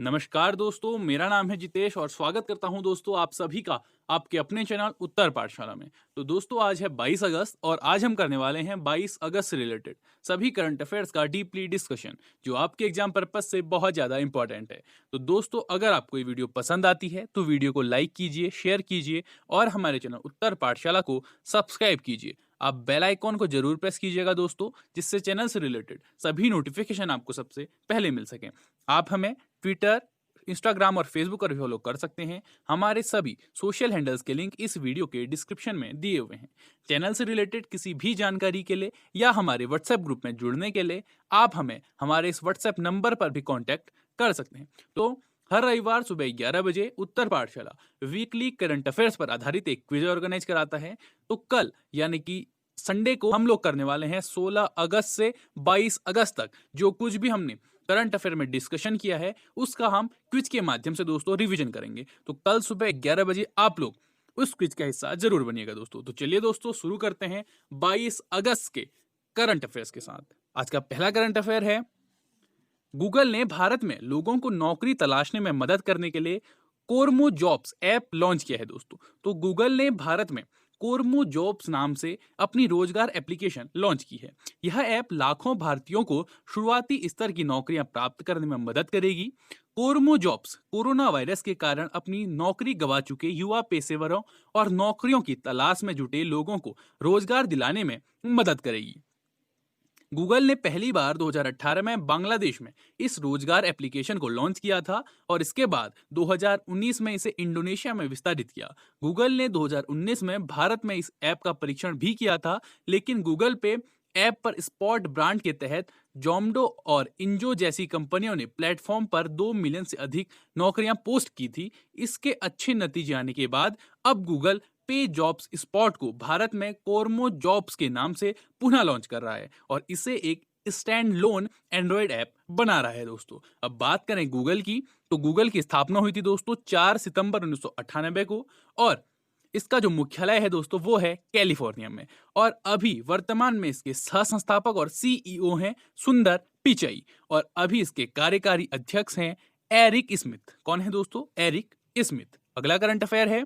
नमस्कार दोस्तों, मेरा नाम है जितेश और स्वागत करता हूं दोस्तों आप सभी का आपके अपने चैनल उत्तर पाठशाला में। तो दोस्तों आज है 22 अगस्त और आज हम करने वाले हैं 22 अगस्त से रिलेटेड सभी करंट अफेयर्स का डीपली डिस्कशन जो आपके एग्जाम पर्पस से बहुत ज़्यादा इंपॉर्टेंट है। तो दोस्तों अगर आपको ये वीडियो पसंद आती है तो वीडियो को लाइक कीजिए, शेयर कीजिए और हमारे चैनल उत्तर पाठशाला को सब्सक्राइब कीजिए। आप बेल आइकॉन को जरूर प्रेस कीजिएगा दोस्तों, जिससे चैनल से रिलेटेड सभी नोटिफिकेशन आपको सबसे पहले मिल सकें। आप हमें ट्विटर, इंस्टाग्राम और फेसबुक पर भी फॉलो कर सकते हैं। हमारे सभी सोशल हैंडल्स के लिंक इस वीडियो के डिस्क्रिप्शन में दिए हुए हैं। चैनल से रिलेटेड किसी भी जानकारी के लिए या हमारे व्हाट्सएप ग्रुप में जुड़ने के लिए आप हमें हमारे इस व्हाट्सएप नंबर पर भी कांटेक्ट कर सकते हैं। तो हर रविवार सुबह 11 बजे उत्तर पाठशाला वीकली करंट अफेयर्स पर आधारित एक क्विज ऑर्गेनाइज कराता है। तो कल यानी कि संडे को हम लोग करने वाले हैं 16 अगस्त से 22 अगस्त तक जो कुछ भी हमने करंट अफेयर में डिस्कशन किया है उसका हम क्विज के माध्यम से दोस्तों रिवीजन करेंगे। तो कल सुबह 11 बजे आप लोग उस क्विज का हिस्सा जरूर बनिएगा दोस्तों। तो चलिए दोस्तों शुरू करते हैं 22 अगस्त के करंट अफेयर्स के साथ। आज का पहला करंट अफेयर है, गूगल ने भारत में लोगों को नौकरी तलाशने में मदद करने के लिए कोरमो जॉब्स ऐप लॉन्च किया है दोस्तों। तो गूगल ने भारत में कोरमो जॉब्स नाम से अपनी रोजगार एप्लीकेशन लॉन्च की है। यह ऐप लाखों भारतीयों को शुरुआती स्तर की नौकरियां प्राप्त करने में मदद करेगी। कोरमो जॉब्स कोरोना वायरस के कारण अपनी नौकरी गंवा चुके युवा पेशेवरों और नौकरियों की तलाश में जुटे लोगों को रोजगार दिलाने में मदद करेगी। गूगल ने पहली बार 2018 में बांग्लादेश में इस रोजगार एप्लीकेशन को लॉन्च किया था और इसके बाद 2019 में इसे इंडोनेशिया में विस्तारित किया। गूगल ने 2019 में भारत में इस ऐप का परीक्षण भी किया था, लेकिन गूगल पे ऐप पर स्पॉट ब्रांड के तहत जोमैटो और इंजो जैसी कंपनियों ने प्लेटफॉर्म पर 2 मिलियन से अधिक नौकरियां पोस्ट की थी। इसके अच्छे नतीजे आने के बाद अब गूगल पे जॉब्स स्पॉट को भारत में कोरमो जॉब्स के नाम से पुनः लॉन्च कर रहा है और इसे एक स्टैंड लोन एंड्रॉयड ऐप बना रहा है दोस्तों। अब बात करें गूगल की, तो गूगल की स्थापना हुई थी दोस्तों 4 सितंबर 1998 को और इसका जो मुख्यालय है दोस्तों वो है कैलिफोर्निया में। और अभी वर्तमान में इसके सह संस्थापक और सीईओ हैं सुंदर पिचाई और अभी इसके कार्यकारी अध्यक्ष हैं एरिक स्मिथ। कौन है दोस्तों? Eric Smith. अगला करंट अफेयर है,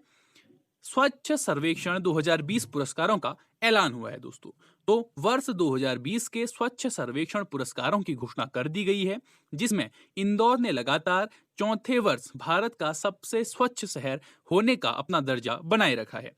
स्वच्छ सर्वेक्षण 2020 पुरस्कारों का ऐलान हुआ है दोस्तों। तो वर्ष 2020 के स्वच्छ सर्वेक्षण पुरस्कारों की घोषणा कर दी गई है, जिसमें इंदौर ने लगातार चौथे वर्ष भारत का सबसे स्वच्छ शहर होने का अपना दर्जा बनाए रखा है।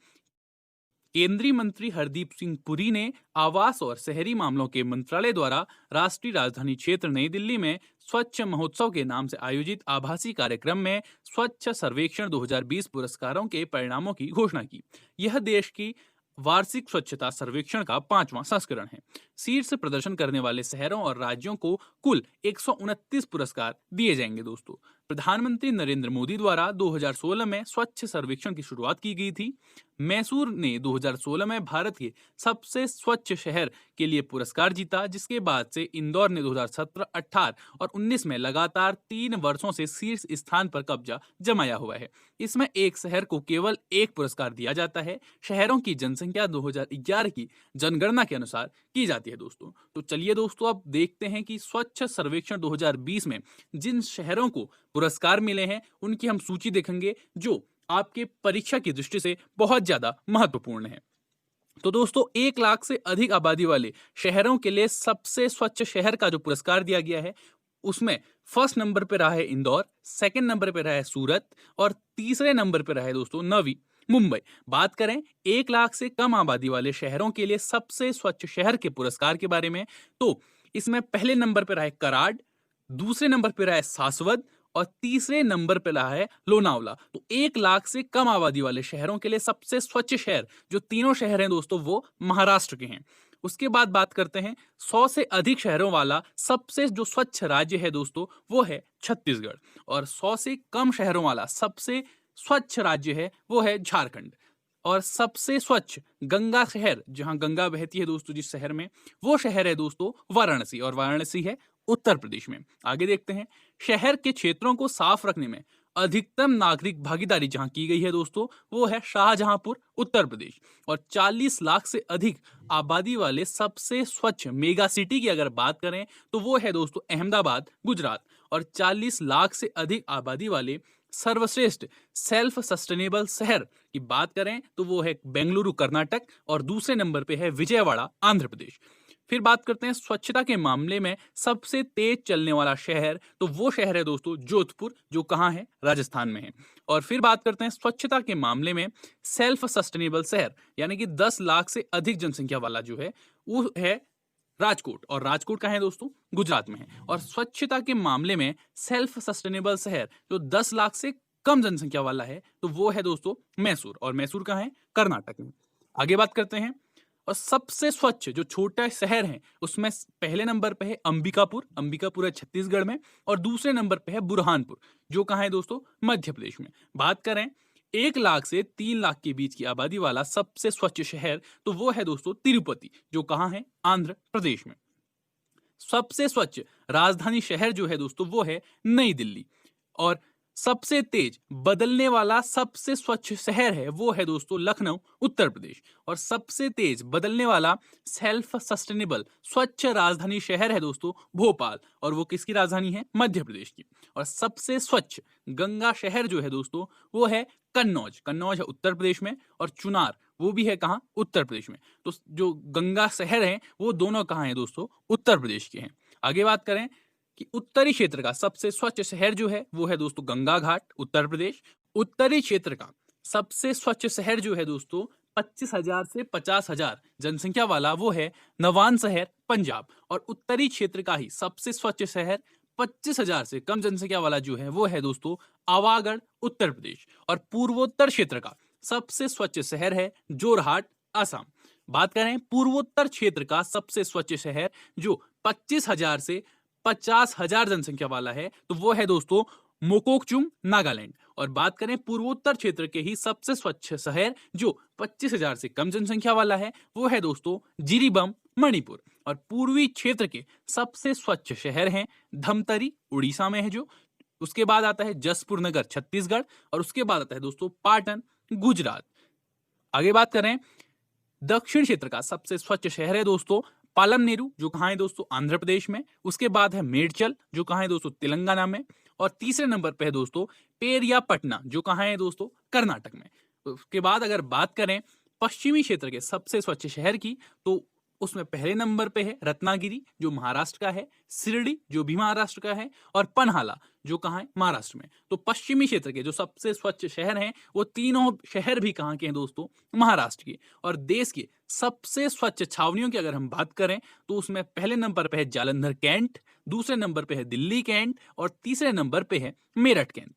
केंद्रीय मंत्री हरदीप सिंह पुरी ने आवास और शहरी मामलों के मंत्रालय द्वारा राष्ट्रीय राजधानी क्षेत्र नई दिल्ली में स्वच्छ महोत्सव के नाम से आयोजित आभासी कार्यक्रम में स्वच्छ सर्वेक्षण 2020 पुरस्कारों के परिणामों की घोषणा की। यह देश की वार्षिक स्वच्छता सर्वेक्षण का 5वां संस्करण है। शीर्ष प्रदर्शन करने वाले शहरों और राज्यों को कुल 129 पुरस्कार दिए जाएंगे दोस्तों। प्रधानमंत्री नरेंद्र मोदी द्वारा 2016 में स्वच्छ सर्वेक्षण की शुरुआत की गई थी। मैसूर ने 2016 में भारत के सबसे स्वच्छ शहर के लिए पुरस्कार जीता, जिसके बाद से इंदौर ने 2017, 18 और 19 में लगातार 3 वर्षों से शीर्ष स्थान पर कब्जा जमाया हुआ है। इसमें एक शहर को केवल एक पुरस्कार दिया जाता है। शहरों की जनसंख्या 2011 की जनगणना के अनुसार की जाती है दोस्तों। तो चलिए दोस्तों अब देखते हैं कि स्वच्छ सर्वेक्षण 2020 में जिन शहरों को पुरस्कार मिले हैं उनकी हम सूची देखेंगे जो आपके परीक्षा की दृष्टि से बहुत ज्यादा महत्वपूर्ण है। तो दोस्तों 1 लाख से अधिक आबादी वाले शहरों के लिए सबसे स्वच्छ शहर का जो पुरस्कार दिया गया है उसमें फर्स्ट नंबर पे रहा है इंदौर, सेकंड नंबर पे रहा है सूरत और तीसरे नंबर पे रहा है दोस्तों नवी मुंबई। बात करें 1 लाख से कम आबादी वाले शहरों के लिए सबसे स्वच्छ शहर के पुरस्कार के बारे में, तो इसमें पहले नंबर पे रहा है कराड, दूसरे नंबर पे रहा है सासवद और तीसरे नंबर पे रहा है लोनावला। तो 1 लाख से कम आबादी वाले शहरों के लिए सबसे स्वच्छ शहर जो तीनों शहर हैं दोस्तों वो महाराष्ट्र के हैं। उसके बाद बात करते हैं 100 से अधिक शहरों वाला सबसे जो स्वच्छ राज्य है दोस्तों वो है छत्तीसगढ़ और 100 से कम शहरों वाला सबसे स्वच्छ राज्य है वो है झारखंड। और सबसे स्वच्छ गंगा शहर जहां गंगा बहती है दोस्तों जिस शहर में, वो शहर है दोस्तों वाराणसी और वाराणसी है उत्तर प्रदेश में। आगे देखते हैं, शहर के क्षेत्रों को साफ रखने में अधिकतम नागरिक भागीदारी जहां की गई है दोस्तों वो है शाहजहांपुर उत्तर प्रदेश। और 40 लाख से अधिक आबादी वाले सबसे स्वच्छ मेगा सिटी की अगर बात करें तो वो है दोस्तों अहमदाबाद गुजरात। और 40 लाख से अधिक आबादी वाले सर्वश्रेष्ठ सेल्फ सस्टेनेबल शहर की बात करें तो वो है बेंगलुरु कर्नाटक और दूसरे नंबर पे है विजयवाड़ा आंध्र प्रदेश। फिर बात करते हैं स्वच्छता के मामले में सबसे तेज चलने वाला शहर, तो वो शहर है दोस्तों जोधपुर, जो कहाँ है, राजस्थान में है। और फिर बात करते हैं स्वच्छता के मामले में सेल्फ सस्टेनेबल शहर, यानी कि 10 लाख से अधिक जनसंख्या वाला जो है वो है राजकोट, और राजकोट कहाँ है दोस्तों, गुजरात में है। और स्वच्छता के मामले में सेल्फ सस्टेनेबल शहर जो 10 लाख से कम जनसंख्या वाला है तो वो है दोस्तों मैसूर, और मैसूर कहाँ है, कर्नाटक में। आगे बात करते हैं, और सबसे स्वच्छ जो छोटा शहर है उसमें पहले नंबर पे है अंबिकापुर, अंबिकापुर है छत्तीसगढ़ में, और दूसरे नंबर पे है बुरहानपुर, जो कहाँ है दोस्तों, मध्य प्रदेश में। बात करें 1 लाख से 3 लाख के बीच की आबादी वाला सबसे स्वच्छ शहर, तो वो है दोस्तों तिरुपति, जो कहाँ है, आंध्र प्रदेश में। सबसे स्वच्छ राजधानी शहर जो है दोस्तों वो है नई दिल्ली। और सबसे तेज बदलने वाला सबसे स्वच्छ शहर है वो है दोस्तों लखनऊ, उत्तर प्रदेश। और सबसे तेज बदलने वाला सेल्फ सस्टेनेबल स्वच्छ राजधानी शहर है दोस्तों भोपाल, और वो किसकी राजधानी है, मध्य प्रदेश की। और सबसे स्वच्छ गंगा शहर जो है दोस्तों वो है कन्नौज, कन्नौज है उत्तर प्रदेश में, और चुनार वो भी है कहाँ, उत्तर प्रदेश में। तो जो गंगा शहर है वो दोनों कहाँ है दोस्तों, उत्तर प्रदेश के हैं। आगे बात करें कि उत्तरी क्षेत्र का सबसे स्वच्छ शहर जो है वो है दोस्तों गंगा घाट, उत्तर प्रदेश। उत्तरी क्षेत्र का सबसे स्वच्छ शहर जो है दोस्तों 25,000 से 50,000 जनसंख्या वाला वो है नवान शहर, पंजाब। और उत्तरी क्षेत्र का ही सबसे स्वच्छ शहर 25,000 से कम जनसंख्या वाला जो है वो है दोस्तों आवागढ़, उत्तर प्रदेश। और पूर्वोत्तर क्षेत्र का सबसे स्वच्छ शहर है जोरहाट, असम। बात करें पूर्वोत्तर क्षेत्र का सबसे स्वच्छ शहर जो 25,000 से 50,000 जनसंख्या वाला है तो वो है दोस्तों मोकोकचुंग, नागालैंड। और बात करें पूर्वोत्तर क्षेत्र के ही सबसे स्वच्छ शहर जो 25,000 से कम जनसंख्या वाला है वो है दोस्तों जिरीबम, मणिपुर। और पूर्वी क्षेत्र के सबसे स्वच्छ शहर हैं धमतरी, उड़ीसा में है जो। उसके बाद आता है जसपुर नगर, छत्तीसगढ़। और उसके बाद आता है दोस्तों पाटन, गुजरात। आगे बात करें दक्षिण क्षेत्र का सबसे स्वच्छ शहर है दोस्तों पालमनेरु, जो कहाँ है दोस्तों, आंध्र प्रदेश में। उसके बाद है मेडचल, जो कहाँ है दोस्तों, तेलंगाना में। और तीसरे नंबर पे है दोस्तों पेरियापटना, जो कहाँ है दोस्तों, कर्नाटक में। उसके बाद अगर बात करें पश्चिमी क्षेत्र के सबसे स्वच्छ शहर की, तो उसमें पहले नंबर पे है रत्नागिरी, जो महाराष्ट्र का है, शिरडी जो भी महाराष्ट्र का है, और पनहाला जो कहाँ है, महाराष्ट्र में। तो पश्चिमी क्षेत्र के जो सबसे स्वच्छ शहर हैं वो तीनों शहर भी कहाँ के हैं दोस्तों, महाराष्ट्र के। और देश के सबसे स्वच्छ छावनियों की अगर हम बात करें तो उसमें पहले नंबर पे है जालंधर कैंट, दूसरे नंबर पे है दिल्ली कैंट, और तीसरे नंबर पे है मेरठ कैंट।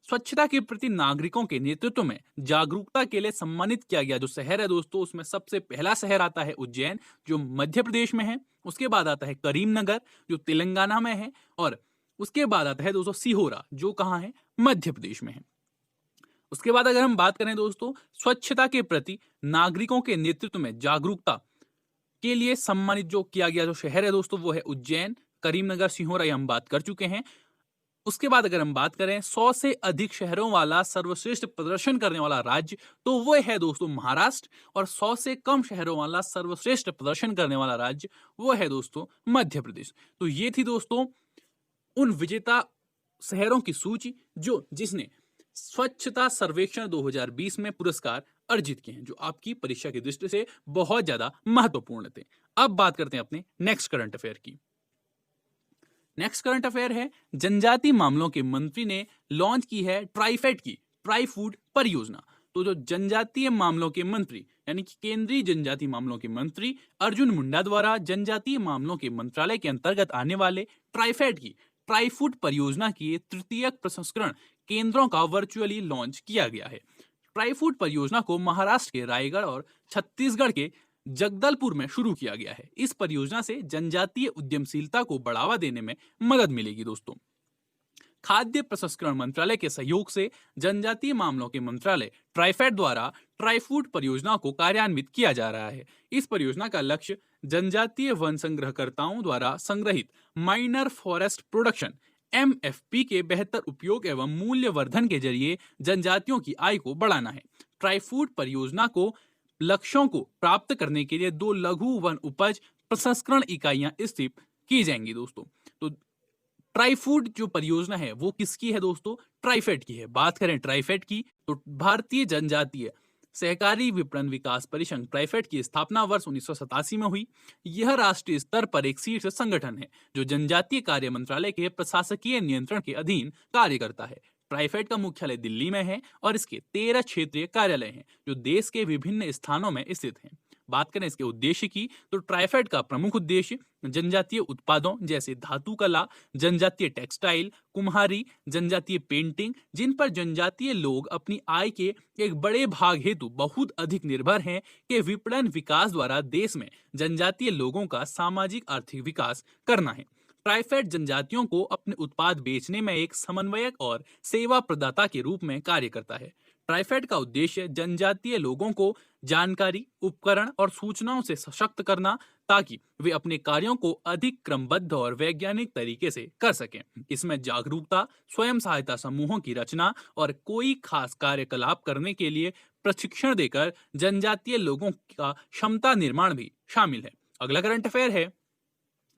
स्वच्छता के प्रति नागरिकों के नेतृत्व में जागरूकता के लिए सम्मानित किया गया जो शहर है दोस्तों उसमें सबसे पहला शहर आता है उज्जैन, जो मध्य प्रदेश में है। उसके बाद आता है करीमनगर, जो तेलंगाना में है। और उसके बाद आता है दोस्तों सिहोरा, जो कहाँ है, मध्य प्रदेश में है। उसके बाद अगर हम बात करें दोस्तों स्वच्छता के प्रति नागरिकों के नेतृत्व में जागरूकता के लिए सम्मानित जो किया गया जो शहर है दोस्तों वो है उज्जैन, करीमनगर, सिहोरा, ये हम बात कर चुके हैं। उसके बाद अगर हम बात करें 100 से अधिक शहरों वाला सर्वश्रेष्ठ प्रदर्शन करने वाला राज्य, तो वो है दोस्तों महाराष्ट्र। और 100 से कम शहरों वाला सर्वश्रेष्ठ प्रदर्शन करने वाला राज्य वो है दोस्तों मध्य प्रदेश। तो ये थी दोस्तों उन विजेता शहरों की सूची जो जिसने स्वच्छता सर्वेक्षण 2020 में पुरस्कार अर्जित किए हैं, जो आपकी परीक्षा की दृष्टि से बहुत ज्यादा महत्वपूर्ण थे। अब बात करते हैं अपने नेक्स्ट करंट अफेयर की। नेक्स्ट करंट अफेयर है जनजातीय मामलों के मंत्री ने लॉन्च की है ट्राइफेड की ट्राई फूड परियोजना। तो जो जनजातीय मामलों के मंत्री यानी कि केंद्रीय जनजातीय मामलों के मंत्री अर्जुन मुंडा द्वारा जनजातीय मामलों के मंत्रालय के अंतर्गत आने वाले ट्राइफेड की ट्राई फूड परियोजना की तृतीय प्रसंस्करण केंद्रों का वर्चुअली लॉन्च किया गया है। ट्राई फूड परियोजना को महाराष्ट्र के रायगढ़ और छत्तीसगढ़ के जगदलपुर में शुरू किया गया है। इस परियोजना से जनजातीय उद्यमशीलता को बढ़ावा देने में मदद मिलेगी दोस्तों। खाद्य प्रसंस्करण मंत्रालय के सहयोग से जनजातीय मामलों के मंत्रालय ट्राइफेड द्वारा ट्राई फूड परियोजना को कार्यान्वित किया जा रहा है। इस परियोजना का लक्ष्य जनजातीय वन संग्रहकर्ताओं द्वारा संग्रहित माइनर फॉरेस्ट प्रोडक्शन MFP के बेहतर उपयोग एवं मूल्य वर्धन के जरिए जनजातियों की आय को बढ़ाना है। ट्राई फूड परियोजना को लक्ष्यों को प्राप्त करने के लिए 2 लघु वन उपज प्रसंस्करण इकाइयां स्थापित की जाएंगी दोस्तों। तो ट्राईफूड जो परियोजना है वो किसकी है दोस्तों? ट्राइफेड की है। बात करें ट्राइफेड की तो भारतीय जनजातीय सहकारी विपणन विकास परिषद ट्राइफेड की स्थापना वर्ष 1987 में हुई। यह राष्ट्रीय स्तर पर एक शीर्ष संगठन है जो जनजातीय कार्य मंत्रालय के प्रशासकीय नियंत्रण के अधीन कार्य करता है। ट्राइफेड का मुख्यालय दिल्ली में है और इसके 13 क्षेत्रीय कार्यालय हैं जो देश के विभिन्न स्थानों में स्थित हैं। बात करें इसके उद्देश्य की तो ट्राइफेड का प्रमुख उद्देश्य जनजातीय उत्पादों जैसे धातु कला, जनजातीय टेक्सटाइल, कुम्हारी, जनजातीय पेंटिंग, जिन पर जनजातीय लोग अपनी आय के एक बड़े भाग हेतु बहुत अधिक निर्भर हैं, के विपणन विकास द्वारा देश में जनजातीय लोगों का सामाजिक आर्थिक विकास करना है। ट्राइफेड जनजातियों को अपने उत्पाद बेचने में एक समन्वयक और सेवा प्रदाता के रूप में कार्य करता है। ट्राइफेड का उद्देश्य जनजातीय लोगों को जानकारी, उपकरण और सूचनाओं से सशक्त करना ताकि वे अपने कार्यों को अधिक क्रमबद्ध और वैज्ञानिक तरीके से कर सकें। इसमें जागरूकता, स्वयं सहायता समूहों की रचना और कोई खास कार्यकलाप करने के लिए प्रशिक्षण देकर जनजातीय लोगों का क्षमता निर्माण भी शामिल है। अगला करंट अफेयर है,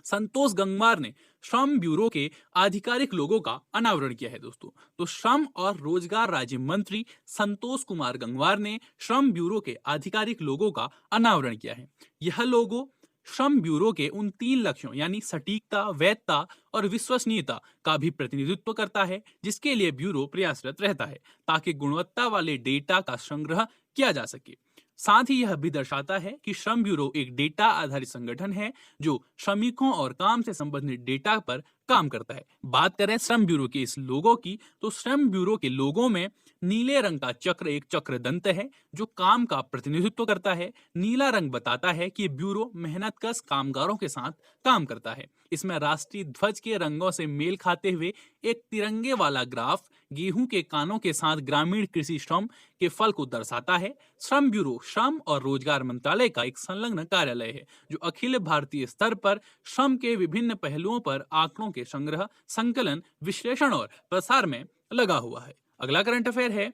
संतोष गंगवार ने श्रम ब्यूरो के आधिकारिक लोगों का अनावरण किया है दोस्तों। तो श्रम और रोजगार राज्य मंत्री संतोष कुमार गंगवार ने श्रम ब्यूरो के आधिकारिक लोगों का अनावरण किया है। यह लोगो श्रम ब्यूरो के उन 3 लक्ष्यों यानी सटीकता, वैधता और विश्वसनीयता का भी प्रतिनिधित्व करता है जिसके लिए ब्यूरो प्रयासरत रहता है ताकि गुणवत्ता वाले डेटा का संग्रह किया जा सके। साथ ही यह भी दर्शाता है कि श्रम ब्यूरो एक डेटा आधारित संगठन है जो श्रमिकों और काम से संबंधित डेटा पर काम करता है। बात करें श्रम ब्यूरो के इस लोगो की तो श्रम ब्यूरो के लोगों में नीले रंग का चक्र एक चक्रदंत है जो काम का प्रतिनिधित्व करता है। नीला रंग बताता है कि ब्यूरो मेहनतकश कामगारों के साथ काम करता है। इसमें राष्ट्रीय ध्वज के रंगों से मेल खाते हुए एक तिरंगे वाला ग्राफ गेहूं के कानों के साथ ग्रामीण कृषि श्रम के फल को दर्शाता है। श्रम ब्यूरो श्रम और रोजगार मंत्रालय का एक संलग्न कार्यालय है जो अखिल भारतीय स्तर पर श्रम के विभिन्न पहलुओं पर आंकड़ों के संग्रह, संकलन, विश्लेषण और प्रसार में लगा हुआ है। अगला करंट अफेयर है,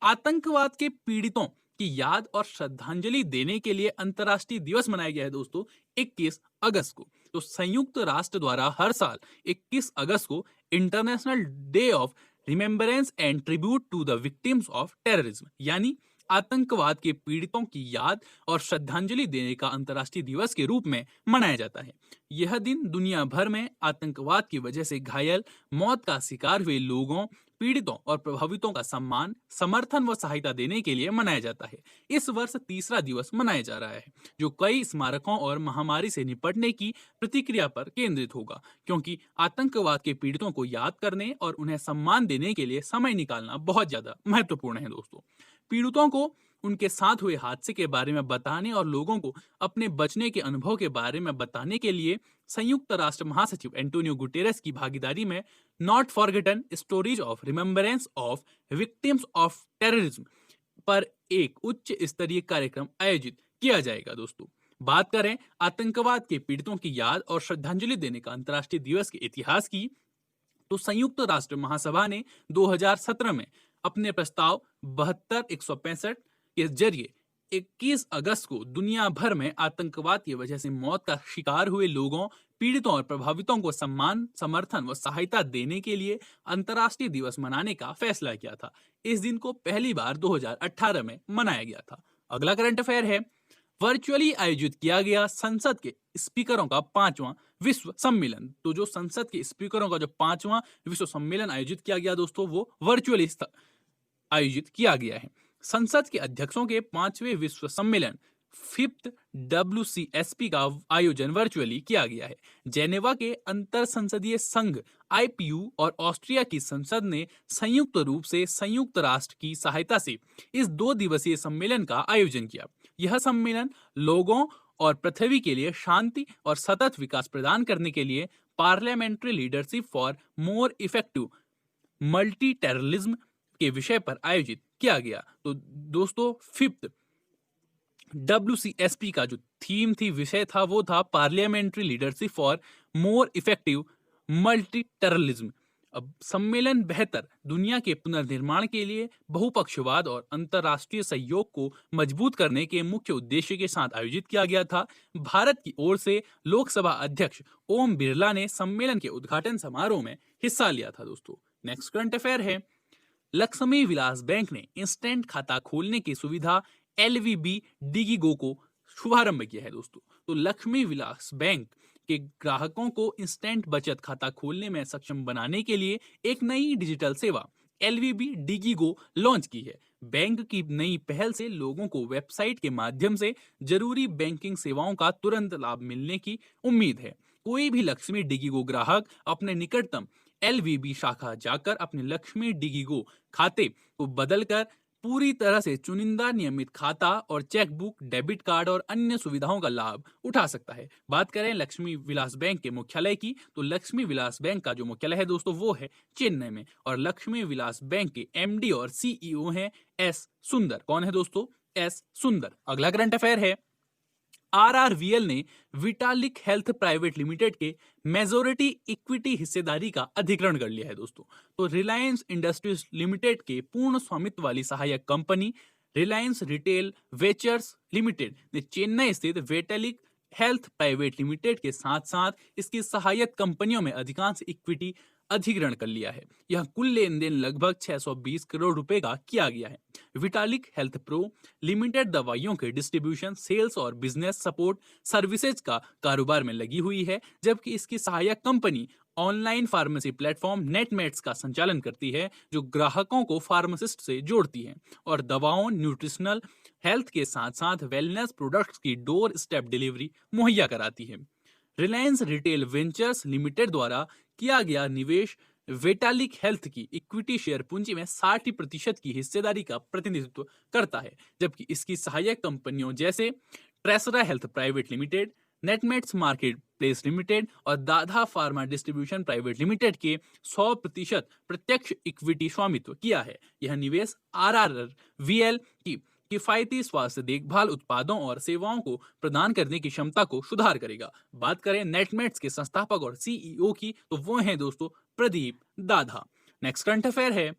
आतंकवाद के पीड़ितों की याद और श्रद्धांजलि देने के लिए अंतर्राष्ट्रीय दिवस मनाया गया है दोस्तों 21 अगस्त को। तो संयुक्त राष्ट्र द्वारा हर साल 21 अगस्त को international day of remembrance and tribute to the victims of terrorism यानी आतंकवाद के पीड़ितों की याद और श्रद्धांजलि देने का अंतर्राष्ट्रीय दिवस के रूप में मनाया जाता है। यह दिन दुनिया भर में आतंकवाद की वजह से घायल, मौत का शिकार हुए लोगों, पीड़ितों और प्रभावितों का सम्मान, समर्थन व सहायता देने के लिए मनाया जाता है। इस वर्ष तीसरा दिवस मनाया जा रहा है जो कई स्मारकों और महामारी से निपटने की प्रतिक्रिया पर केंद्रित होगा क्योंकि आतंकवाद के पीड़ितों को याद करने और उन्हें सम्मान देने के लिए समय निकालना बहुत ज्यादा महत्वपूर्ण है दोस्तों। पीड़ितों को उनके साथ हुए हादसे के बारे में बताने और लोगों को अपने बचने के अनुभव के बारे में बताने के लिए संयुक्त राष्ट्र महासचिव एंटोनियो गुटेरेस की भागीदारी में not forgotten stories of remembrance of victims of terrorism पर एक उच्च स्तरीय कार्यक्रम आयोजित किया जाएगा दोस्तों। बात करें आतंकवाद के पीड़ितों की याद और श्रद्धांजलि देने का अंतर्राष्ट्रीय दिवस के इतिहास की तो संयुक्त राष्ट्र महासभा ने 2017 में अपने प्रस्ताव 72/165 के जरिए 21 अगस्त को दुनिया भर में आतंकवाद की वजह से मौत का शिकार हुए लोगों, पीड़ितों और प्रभावितों को सम्मान, समर्थन व सहायता देने के लिए अंतर्राष्ट्रीय दिवस मनाने का फैसला किया था। इस दिन को पहली बार 2018 में मनाया गया था। अगला करंट अफेयर है, वर्चुअली आयोजित किया गया संसद के स्पीकरों का 5वां विश्व सम्मेलन। तो जो संसद के स्पीकरों का जो 5वां विश्व सम्मेलन आयोजित किया गया दोस्तों वो वर्चुअली आयोजित किया गया है। संसद के अध्यक्षों के 5वें विश्व सम्मेलन 5th WCSP का आयोजन वर्चुअली किया गया है। जेनेवा के अंतर संसदीय संघ IPU और ऑस्ट्रिया की संसद ने संयुक्त रूप से संयुक्त राष्ट्र की सहायता से इस 2 दिवसीय सम्मेलन का आयोजन किया। यह सम्मेलन लोगों और पृथ्वी के लिए शांति और सतत विकास प्रदान करने के लिए parliamentary leadership for more effective multi terrorism के विषय पर आयोजित किया गया। तो दोस्तों 5th WCSP का जो थीम थी, विषय था, वो था parliamentary leadership for more effective multi terrorism. अब सम्मेलन बेहतर दुनिया के पुनर्निर्माण के लिए बहुपक्षवाद और अंतर्राष्ट्रीय सहयोग को मजबूत करने के मुख्य उद्देश्य के साथ आयोजित किया गया था। भारत की ओर से लोकसभा अध्यक्ष ओम बिरला ने सम्मेलन के उद्घाटन समारोह में हिस्सा लिया था। दोस्तों नेक्स्ट करंट अफेयर है, लक्ष्मी विलास बैंक ने इंस्टेंट खाता खोलने की सुविधा LVB डिजिगो को शुभारंभ किया है। दोस्तों तो लक्ष्मी विलास बैंक के ग्राहकों को इंस्टेंट बचत खाता खोलने में सक्षम बनाने के लिए एक नई डिजिटल सेवा LVB डिजिगो लॉन्च की है। बैंक की नई पहल से लोगों को वेबसाइट के माध्यम से जरूरी बैंकिंग सेवाओं का तुरंत लाभ मिलने की उम्मीद है। कोई भी लक्ष्मी डिजिगो ग्राहक अपने निकटतम LVB शाखा जाकर अपने लक्ष्मी डिजिगो खाते को बदलकर पूरी तरह से चुनिंदा नियमित खाता और चेकबुक, डेबिट कार्ड और अन्य सुविधाओं का लाभ उठा सकता है। बात करें लक्ष्मी विलास बैंक के मुख्यालय की, तो लक्ष्मी विलास बैंक का जो मुख्यालय है दोस्तों वो है चेन्नई में, और लक्ष्मी विलास बैंक के MD और CEO हैं S सुंदर। कौन है दोस्तों? S सुंदर। अगला करंट अफेयर है, RRVL ने विटालिक हेल्थ प्राइवेट लिमिटेड के मेजोरिटी इक्विटी हिस्सेदारी का अधिग्रहण कर लिया है। दोस्तों तो रिलायंस इंडस्ट्रीज लिमिटेड के पूर्ण स्वामित्व वाली सहायक company Reliance retail ventures limited ने चेन्नई स्थित विटालिक हेल्थ प्राइवेट लिमिटेड के साथ साथ इसकी सहायक कंपनियों में अधिकांश इक्विटी अधिग्रहण कर लिया है। यह कुल लेन देन लगभग 620 करोड़ रुपए का किया गया है। विटालिक हेल्थ प्रो लिमिटेड दवाइयों के डिस्ट्रीब्यूशन, सेल्स और बिजनेस सपोर्ट सर्विसेज का कारोबार में लगी हुई है, जबकि इसकी सहायक company online pharmacy platform Netmeds का संचालन करती है, जो ग्राहकों को फार्मासिस्ट से जोड़ती है और दवाओं, न्यूट्रिशनल हेल्थ के साथ साथ वेलनेस प्रोडक्ट्स की डोर स्टेप डिलीवरी मुहैया कराती है। रिलायंस रिटेल वेंचर्स लिमिटेड द्वारा किया गया निवेश वेटालिक हेल्थ की इक्विटी शेयर पूंजी में 60% की हिस्सेदारी का प्रतिनिधित्व करता है, जबकि इसकी सहायक कंपनियों जैसे Tresara health private limited, Netmeds marketplace limited और Dadha pharma distribution private limited के 100% प्रत्यक्ष इक्विटी स्वामित्व किया है। यह निवेश RRVL की किफायती स्वास्थ्य देखभाल उत्पादों और सेवाओं को प्रदान करने की क्षमता को सुधार करेगा। बात करें नेटमेट्स के संस्थापक और CEO की, तो वो हैं दोस्तों प्रदीप दाधा। नेक्स्ट करंट अफेयर है,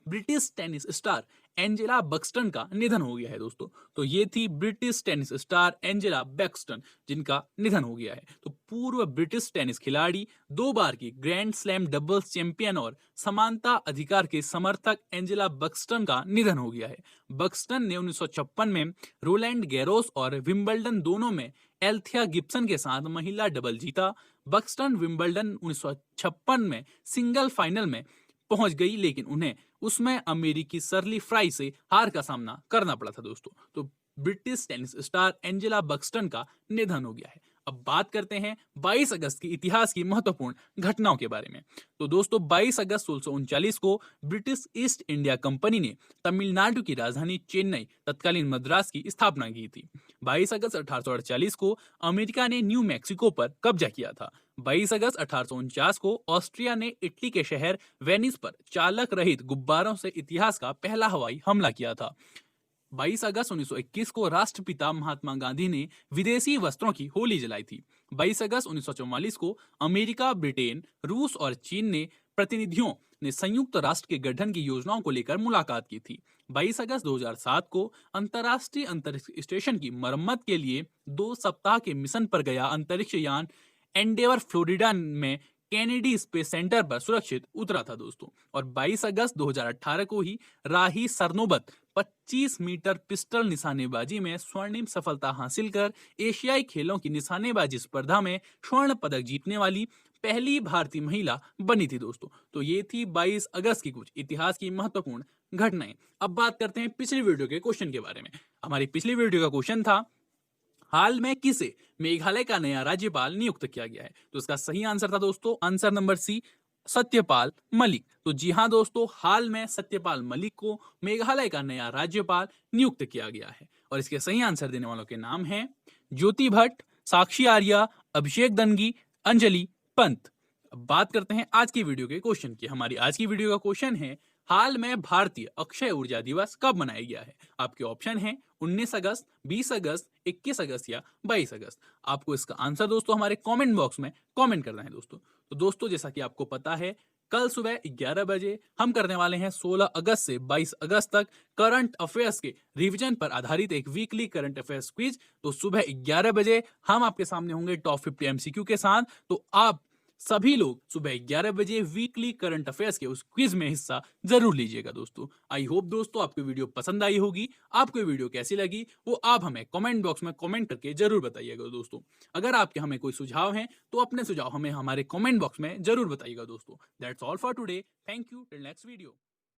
British tennis star Angela Buxton का निधन हो गया है। दोस्तों तो ये थी British tennis star Angela Buxton, जिनका निधन हो गया है। तो पूर्व ब्रिटिश टेनिस खिलाड़ी, 2 बार की ग्रैंड स्लैम डबल्स चैंपियन और समानता अधिकार के समर्थक एंजेला बक्सटन का निधन हो गया है। बक्सटन ने 1956 में रोलैंड गैरोस और विंबलडन दोनों में एल्थिया गिब्सन के साथ महिला डबल जीता। बक्सटन विंबलडन 1956 में सिंगल फाइनल में पहुंच गई, लेकिन उन्हें उसमें अमेरिकी सर्ली फ्राई से हार का सामना करना पड़ा था। दोस्तों तो British tennis star Angela Buxton का निधन हो गया है। अब बात करते हैं 22 अगस्त की इतिहास की महत्वपूर्ण घटनाओं के बारे में। तो दोस्तों 22 अगस्त 1639 को ब्रिटिश ईस्ट इंडिया कंपनी ने तमिलनाडु की राजधानी चेन्नई, तत्कालीन मद्रास की स्थापना की थी। 22 अगस्त 1848 को अमेरिका ने न्यू मैक्सिको पर कब्जा किया था। 22 अगस्त 1849 को ऑस्ट्रिया ने इटली के शहर वेनिस पर चालक रहित गुब्बारों से इतिहास का पहला हवाई हमला किया था। 22 अगस्त 1921 को राष्ट्रपिता महात्मा गांधी ने विदेशी वस्त्रों की होली जलाई थी। 22 अगस्त 1944 को अमेरिका, ब्रिटेन, रूस और चीन ने प्रतिनिधियों ने संयुक्त राष्ट्र के गठन की योजनाओं को लेकर मुलाकात की थी। 22 अगस्त 2007 को अंतर्राष्ट्रीय अंतरिक्ष स्टेशन की मरम्मत के लिए 2 सप्ताह के मिशन पर गया अंतरिक्ष यान एंडेवर फ्लोरिडा में कैनेडी स्पेस सेंटर पर सुरक्षित उतरा था। दोस्तों और 22 अगस्त 2018 को ही राही सरनोबत 25 मीटर पिस्टल निशानेबाजी में स्वर्णिम सफलता हासिल कर एशियाई खेलों की निशानेबाजी स्पर्धा में स्वर्ण पदक जीतने वाली पहली भारतीय महिला बनी थी। दोस्तों तो ये थी 22 अगस्त की कुछ इतिहास की महत्वपूर्ण घटनाएं। अब बात करते हैं पिछली वीडियो के क्वेश्चन के बारे में। हमारी पिछली वीडियो का क्वेश्चन था, हाल में किसे मेघालय का नया राज्यपाल नियुक्त किया गया है? तो इसका सही आंसर था दोस्तों answer number C, Satyapal Malik. तो जी हाँ दोस्तों, हाल में सत्यपाल मलिक को मेघालय का नया राज्यपाल नियुक्त किया गया है। और इसके सही आंसर देने वालों के नाम हैं ज्योति भट्ट, साक्षी आर्या, अभिषेक दंगी, अंजलि पंत। अब बात करते हैं आज की वीडियो के क्वेश्चन की। हमारी आज की वीडियो का क्वेश्चन है, हाल में भारतीय अक्षय ऊर्जा दिवस कब मनाया गया है? आपके ऑप्शन हैं 19 अगस्त, 20 अगस्त, 21 अगस्त या 22 अगस्त। आपको इसका आंसर दोस्तों हमारे कमेंट बॉक्स में कमेंट करना है। दोस्तों तो दोस्तों जैसा कि आपको पता है कल सुबह 11 बजे हम करने वाले हैं 16 अगस्त से 22 अगस्त तक करंट अफेयर्स के रिवीजन पर आधारित एक वीकली करंट अफेयर्स क्विज। तो सुबह 11 बजे हम आपके सामने होंगे टॉप 50 एमसीक्यू के साथ। तो आप सभी लोग सुबह 11 बजे वीकली करंट अफेयर्स के उस क्विज में हिस्सा जरूर लीजिएगा दोस्तों। आई होप दोस्तों आपको वीडियो पसंद आई होगी। आपको वीडियो कैसी लगी वो आप हमें कमेंट बॉक्स में कमेंट करके जरूर बताइएगा दोस्तों। अगर आपके हमें कोई सुझाव हैं तो अपने सुझाव हमें हमारे कमेंट बॉक्स में जरूर बताइएगा दोस्तों। That's all for today. Thank you till next video.